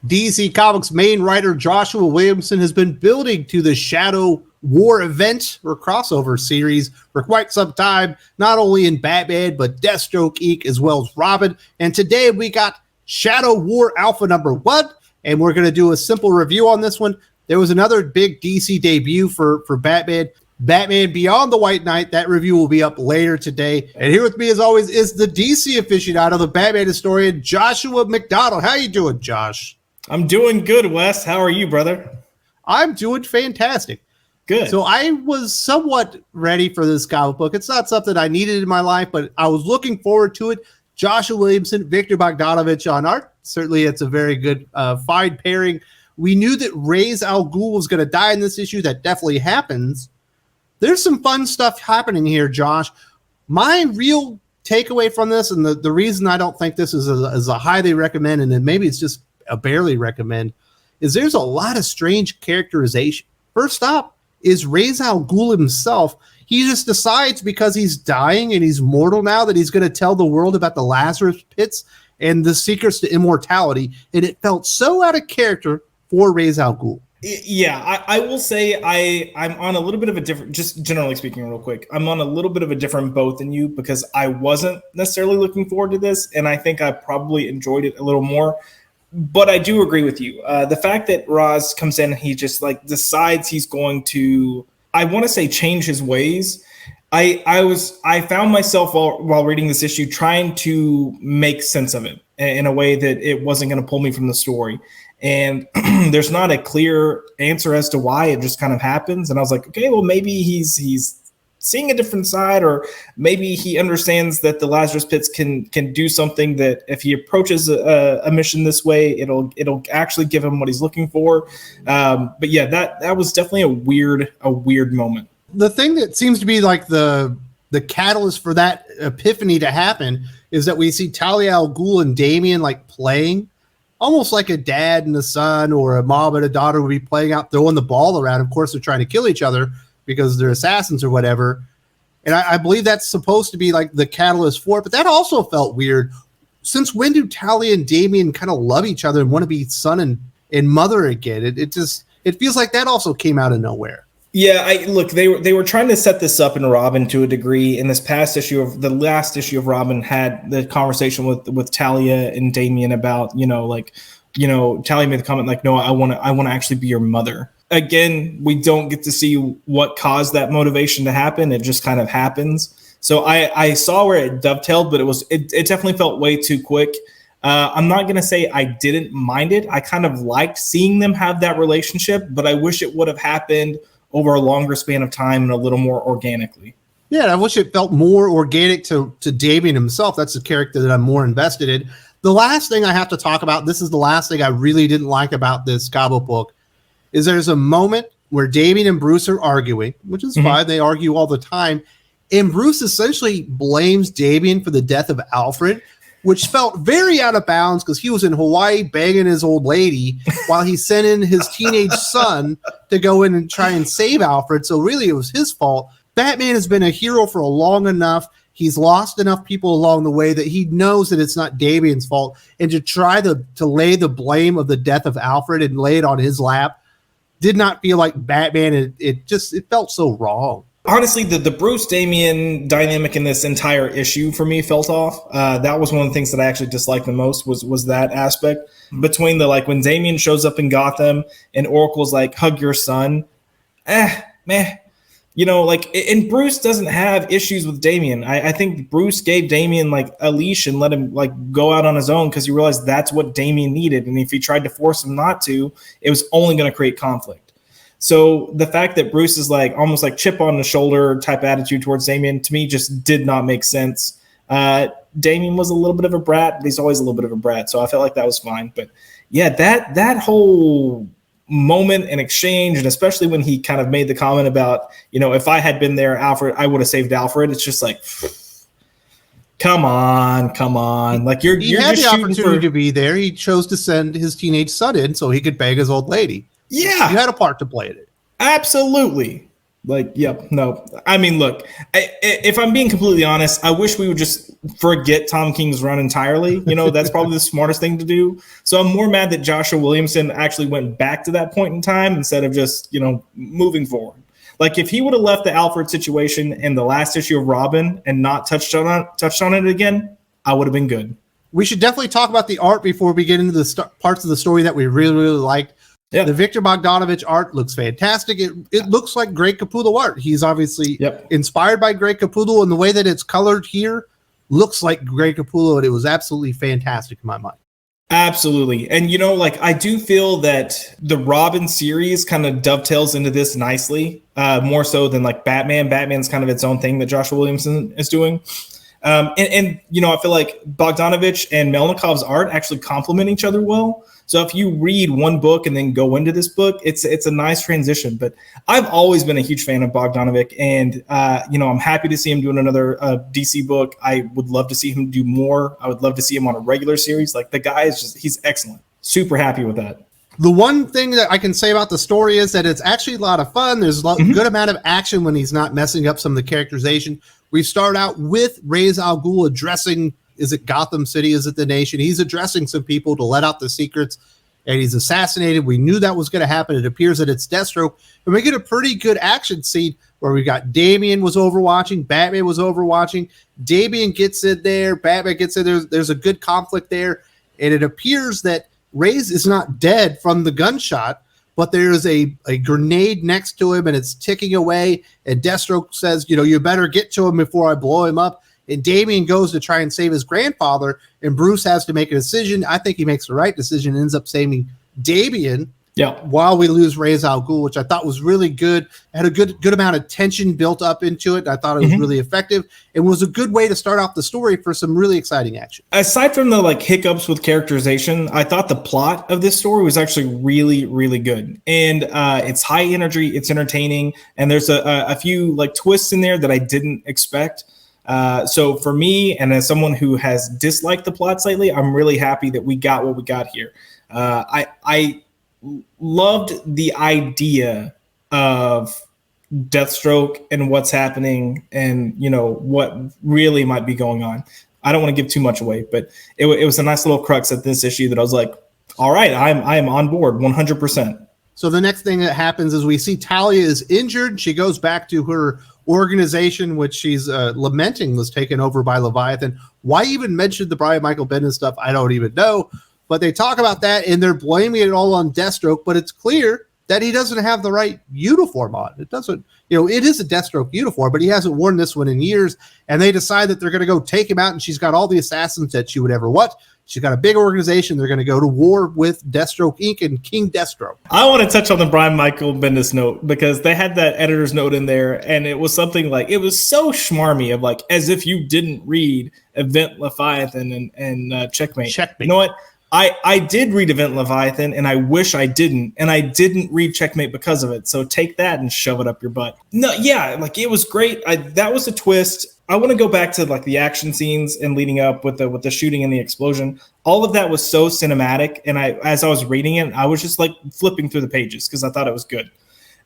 DC Comics main writer Joshua Williamson has been building to the Shadow War event or crossover series for quite some time, not only in Batman, but Deathstroke Inc. as well as Robin. And today we got Shadow War Alpha number 1, and we're going to do a simple review on this one. There was another big DC debut for Batman Beyond the White Knight. That review will be up later today. And here with me, as always, is the DC aficionado, the Batman historian, Joshua McDonald. How you doing, Josh? I'm doing good, Wes. How are you, brother? I'm doing fantastic. Good. So I was somewhat ready for this comic book. It's not something I needed in my life, but I was looking forward to it. Joshua Williamson, Viktor Bogdanovic on art. Certainly it's a very good, fine pairing. We knew that Ra's al Ghul was going to die in this issue. That definitely happens. There's some fun stuff happening here, Josh. My real takeaway from this, and the reason I don't think this is a highly recommend, and then maybe it's just a barely recommend, is there's a lot of strange characterization. First up is Ra's al Ghul himself. He just decides because he's dying and he's mortal now that he's going to tell the world about the Lazarus pits and the secrets to immortality. And it felt so out of character for Ra's al Ghul. Yeah, I will say I'm on a little bit of a different, just generally speaking real quick, I'm on a little bit of a different boat than you because I wasn't necessarily looking forward to this. And I think I probably enjoyed it a little more. But I do agree with you. The fact that Ra's comes in and he just like decides he's going to, I want to say, change his ways. I found myself while reading this issue trying to make sense of it in a way that it wasn't going to pull me from the story. And there's not a clear answer as to why. It just kind of happens. And I was like, okay, well, maybe he's seeing a different side, or maybe he understands that the Lazarus pits can do something that if he approaches a mission this way, it'll actually give him what he's looking for. But yeah, that was definitely a weird moment. The thing that seems to be like the catalyst for that epiphany to happen is that we see Talia al Ghul and Damian like playing, almost like a dad and a son or a mom and a daughter would be playing out, throwing the ball around. Of course, they're trying to kill each other because they're assassins or whatever. And I believe that's supposed to be like the catalyst for it, but that also felt weird. Since when do Talia and Damian kind of love each other and want to be son and mother again? It feels like that also came out of nowhere. Yeah, look, they were trying to set this up in Robin to a degree. In this past issue of the last issue of Robin had the conversation with Talia and Damian about, Talia made the comment like, no, I want to actually be your mother. Again, we don't get to see what caused that motivation to happen. It just kind of happens. So I saw where it dovetailed, but it definitely felt way too quick. I'm not going to say I didn't mind it. I kind of liked seeing them have that relationship, but I wish it would have happened over a longer span of time and a little more organically. Yeah, I wish it felt more organic to Damian himself. That's the character that I'm more invested in. The last thing I have to talk about, this is the last thing I really didn't like about this comic book, is there's a moment where Damian and Bruce are arguing, which is fine. They argue all the time. And Bruce essentially blames Damian for the death of Alfred, which felt very out of bounds because he was in Hawaii banging his old lady while he sent in his teenage son to go in and try and save Alfred. So really it was his fault. Batman has been a hero for long enough. He's lost enough people along the way that he knows that it's not Damian's fault. And to try to lay the blame of the death of Alfred and lay it on his lap did not feel like Batman. It felt so wrong. Honestly, the Bruce Damian dynamic in this entire issue for me felt off. That was one of the things that I actually disliked the most was that aspect between when Damian shows up in Gotham and Oracle's like, hug your son. Meh. And Bruce doesn't have issues with Damian. I think Bruce gave Damian a leash and let him go out on his own because he realized that's what Damian needed. And if he tried to force him not to, it was only going to create conflict. So the fact that Bruce is almost chip on the shoulder type attitude towards Damian to me just did not make sense. Damian was a little bit of a brat, but he's always a little bit of a brat. So I felt like that was fine. But yeah, that whole moment and exchange, and especially when he kind of made the comment about, if I had been there, Alfred, I would have saved Alfred. It's just come on. He had the opportunity to be there. He chose to send his teenage son in so he could bang his old lady. Yeah. You had a part to play in it. Absolutely. Like, yep, no. I mean, look, if I'm being completely honest, I wish we would just forget Tom King's run entirely. You know, that's probably the smartest thing to do. So I'm more mad that Joshua Williamson actually went back to that point in time instead of just, you know, moving forward. Like, if he would have left the Alfred situation in the last issue of Robin and not touched on it again, I would have been good. We should definitely talk about the art before we get into the parts of the story that we really, really liked. Yeah. The Viktor Bogdanovic art looks fantastic. It looks like Greg Capullo art. He's obviously inspired by Greg Capullo, and the way that it's colored here looks like Greg Capullo, and it was absolutely fantastic in my mind. Absolutely. And, you know, like, I do feel that the Robin series kind of dovetails into this nicely, more so than like Batman. Batman's kind of its own thing that Joshua Williamson is doing. And you know, I feel like Bogdanovic and Melnikov's art actually complement each other well. So if you read one book and then go into this book, it's a nice transition. But I've always been a huge fan of Bogdanovic, and you know, I'm happy to see him doing another DC book. I would love to see him do more. I would love to see him on a regular series. Like, the guy is he's excellent. Super happy with that. The one thing that I can say about the story is that it's actually a lot of fun. There's a good amount of action when he's not messing up some of the characterization. We start out with Ra's al Ghul addressing, is it Gotham City? Is it the nation? He's addressing some people to let out the secrets, and he's assassinated. We knew that was going to happen. It appears that it's Deathstroke. And we get a pretty good action scene where we got Damian was overwatching, Batman was overwatching. Damian gets in there, Batman gets in there. There's a good conflict there, and it appears that Ra's is not dead from the gunshot, but there's a grenade next to him, and it's ticking away. And Deathstroke says, you know, you better get to him before I blow him up. And Damian goes to try and save his grandfather, and Bruce has to make a decision. I think he makes the right decision, ends up saving Damian while we lose Ra's al Ghul, which I thought was really good. It had a good amount of tension built up into it. I thought it was really effective. It was a good way to start off the story for some really exciting action. Aside from the like hiccups with characterization, I thought the plot of this story was actually really, really good. And it's high energy, it's entertaining, and there's a few like twists in there that I didn't expect. So for me, and as someone who has disliked the plots lately, I'm really happy that we got what we got here. I loved the idea of Deathstroke and what's happening, and you know what really might be going on. I don't want to give too much away, but it was a nice little crux at this issue that I was like, all right, I am on board 100%. So the next thing that happens is we see Talia is injured. She goes back to her organization, which she's lamenting was taken over by Leviathan. Why even mention the Brian Michael Bendis stuff? I don't even know. But they talk about that, and they're blaming it all on Deathstroke, but it's clear that he doesn't have the right uniform on. It doesn't, you know, it is a Deathstroke uniform, but he hasn't worn this one in years, and they decide that they're going to go take him out, and she's got all the assassins that she would ever want. She's got a big organization. They're going to go to war with Deathstroke Inc. and King Deathstroke. I want to touch on the Brian Michael Bendis note, because they had that editor's note in there, and it was something like, it was so schmarmy of like, as if you didn't read Event Leviathan and Checkmate. You know what? I did read Event Leviathan, and I wish I didn't, and I didn't read Checkmate because of it. So take that and shove it up your butt. No, yeah, like it was great. That was a twist. I want to go back to like the action scenes and leading up with the shooting and the explosion. All of that was so cinematic, and as I was reading it, I was just like flipping through the pages because I thought it was good.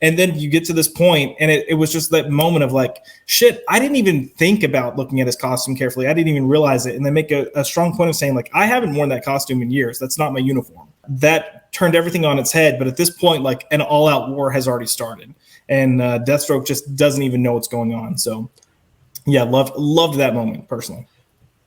And then you get to this point, and it was just that moment of like, shit, I didn't even think about looking at his costume carefully. I didn't even realize it. And they make a strong point of saying, like, I haven't worn that costume in years. That's not my uniform. That turned everything on its head. But at this point, like, an all-out war has already started. And Deathstroke just doesn't even know what's going on. So, yeah, loved that moment, personally.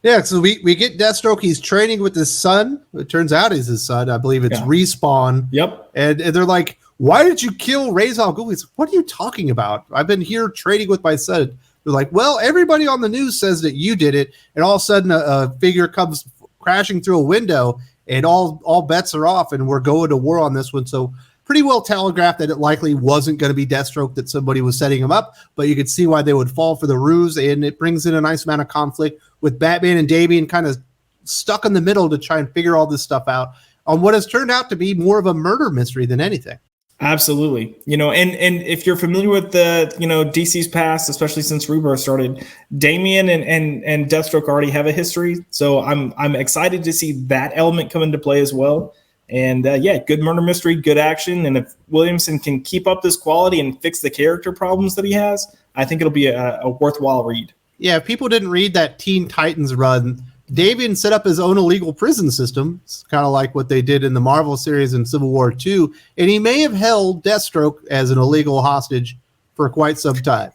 Yeah, so we get Deathstroke. He's training with his son. It turns out he's his son. I believe it's Respawn. Yep. And they're like, why did you kill Ra's al Ghul? He's like, what are you talking about? I've been here trading with my son. They're like, well, everybody on the news says that you did it. And all of a sudden a figure comes crashing through a window, and all bets are off, and we're going to war on this one. So pretty well telegraphed that it likely wasn't going to be Deathstroke, that somebody was setting him up, but you could see why they would fall for the ruse, and it brings in a nice amount of conflict with Batman and Damian kind of stuck in the middle to try and figure all this stuff out on what has turned out to be more of a murder mystery than anything. Absolutely. You know, and if you're familiar with the, you know, DC's past, especially since Rebirth started, Damian and Deathstroke already have a history. So I'm excited to see that element come into play as well. And good murder mystery, good action. And if Williamson can keep up this quality and fix the character problems that he has, I think it'll be a worthwhile read. Yeah, if people didn't read that Teen Titans run, Davian set up his own illegal prison system. It's kind of like what they did in the Marvel series in Civil War II. And he may have held Deathstroke as an illegal hostage for quite some time.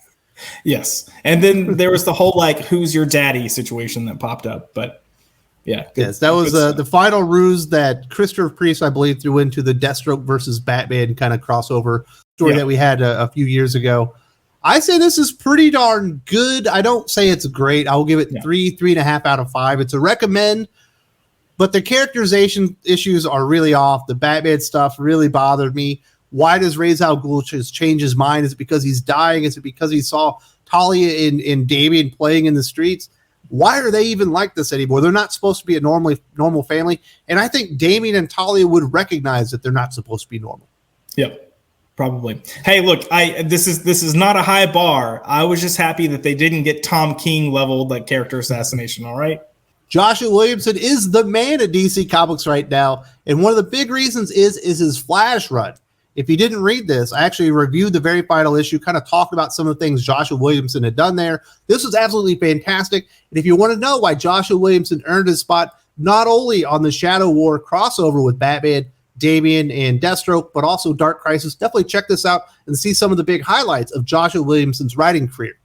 Yes. And then there was the whole, like, who's your daddy situation that popped up. But yeah. Yes, that was the final ruse that Christopher Priest, I believe, threw into the Deathstroke versus Batman kind of crossover story that we had a few years ago. I say this is pretty darn good. I don't say it's great. I'll give it 3.5 out of 5. It's a recommend, but the characterization issues are really off. The Batman stuff really bothered me. Why does Ra's al Ghul just change his mind? Is it because he's dying? Is it because he saw Talia and Damien playing in the streets? Why are they even like this anymore? They're not supposed to be a normal family. And I think Damien and Talia would recognize that they're not supposed to be normal. Yep, probably. Hey, look, this is not a high bar. I was just happy that they didn't get Tom King leveled like character assassination, all right? Joshua Williamson is the man at DC Comics right now. And one of the big reasons is his Flash run. If you didn't read this, I actually reviewed the very final issue, kind of talked about some of the things Joshua Williamson had done there. This was absolutely fantastic. And if you want to know why Joshua Williamson earned his spot, not only on the Shadow War crossover with Batman, Damian, and Deathstroke, but also Dark Crisis, definitely check this out and see some of the big highlights of Joshua Williamson's writing career.